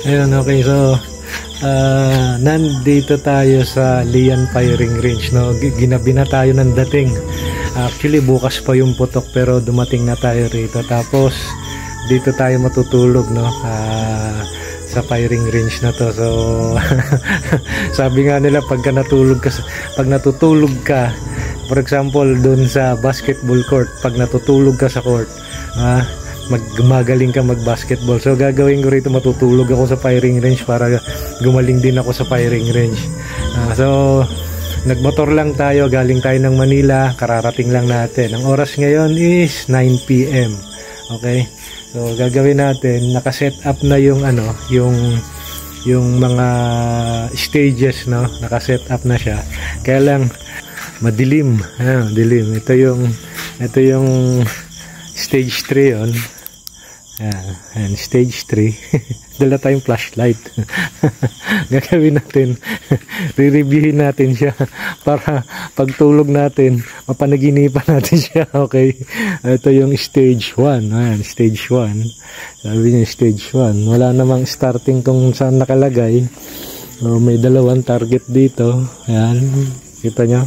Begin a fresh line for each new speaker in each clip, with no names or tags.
Ayun, okay. So, nandito tayo sa Lian Firing Range, no? Ginabi na tayo ng dating. Actually, bukas pa yung putok pero dumating na tayo rito. Tapos, dito tayo matutulog, no? Sa firing range na to. So, sabi nga nila pag natutulog ka, for example, dun sa basketball court, pag natutulog ka sa court, magaling ka mag-basketball. So gagawin ko rito, matutulog ako sa firing range para gumaling din ako sa firing range. So nagmotor lang tayo, galing tayo ng Manila, kararating lang natin. Ang oras ngayon is 9 PM. Okay? So gagawin natin, naka-set up na yung yung mga stages, no? Naka-set up na siya. Kaya lang madilim. Dilim. Ito yung stage 3 yon. Ayan, stage 3. Dala tayong flashlight. Gagawin natin, re-reviewin natin siya para pagtulog natin, mapanaginipan natin siya. Okay, ito yung stage 1. Ayan, stage 1. Sabi niya stage 1. Wala namang starting kung saan nakalagay. So, may dalawang target dito. Ayan, kita nyo.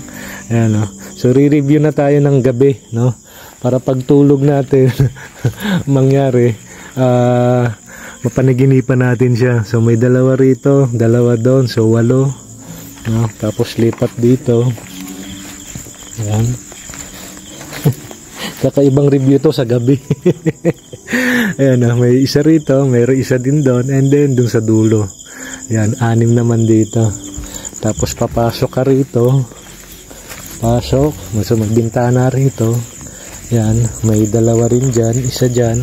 Ayan, so re-review na tayo ng gabi, no? Para pagtulog natin mangyari, mapanaginipan natin siya. So may dalawa rito, dalawa doon, so 8, no? Tapos lipat dito. Ayan. Kakaibang review to sa gabi. Ayan, may isa rito, mayroon isa din doon, and then doon sa dulo. Ayan, 6 naman dito. Tapos papasok ka rito, pasok, so magbintana rito. Yan, may dalawa rin dyan, isa dyan,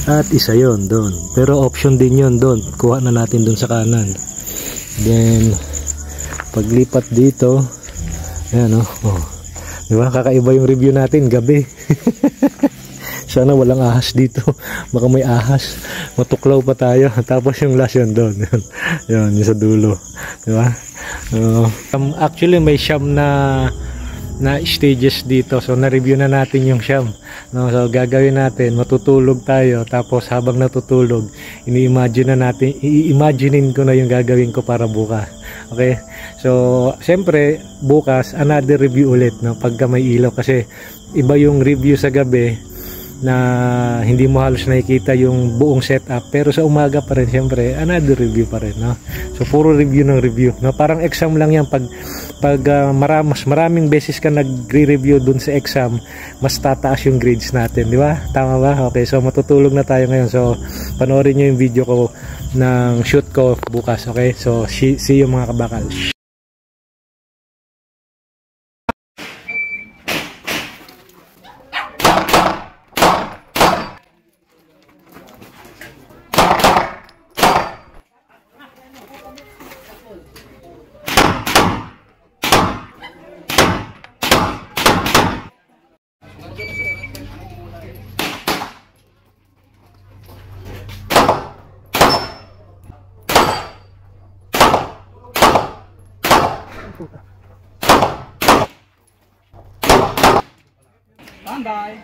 at isa yon doon. Pero option din yon doon, kuha na natin doon sa kanan. Then, paglipat dito, ayan diba, kakaiba yung review natin, gabi. Sana walang ahas dito, baka may ahas, matuklaw pa tayo. Tapos yung last yun doon, yun, yung sa dulo, diba? Actually, may siyam na stages dito. So na-review na natin yung siyam, no? So gagawin natin, matutulog tayo, tapos habang natutulog, i-imaginein ko na yung gagawin ko para bukas. Okay? So siyempre bukas another review ulit, no? Pagka may ilaw, kasi iba yung review sa gabi na hindi mo halos nakikita yung buong setup, pero sa umaga pa rin siyempre another review pa rin, no? So puro review ng review, no? Parang exam lang yan. Pag mas maraming beses ka nagre-review dun sa exam, mas tataas yung grades natin, di ba? Tama ba? Okay, so matutulog na tayo ngayon. So panoorin nyo yung video ko ng shoot ko bukas. Okay, so see you mga kabakal.
Standby.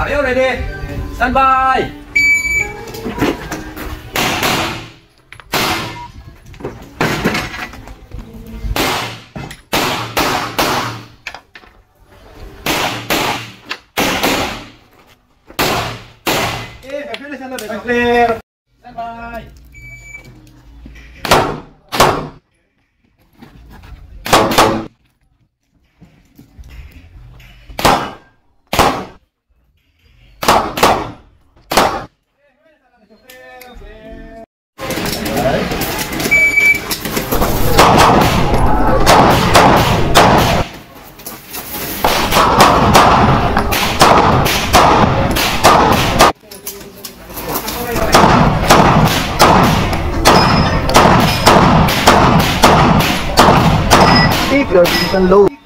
Are you ready? Stand by!
Clear.
Stand by!
Take your position low.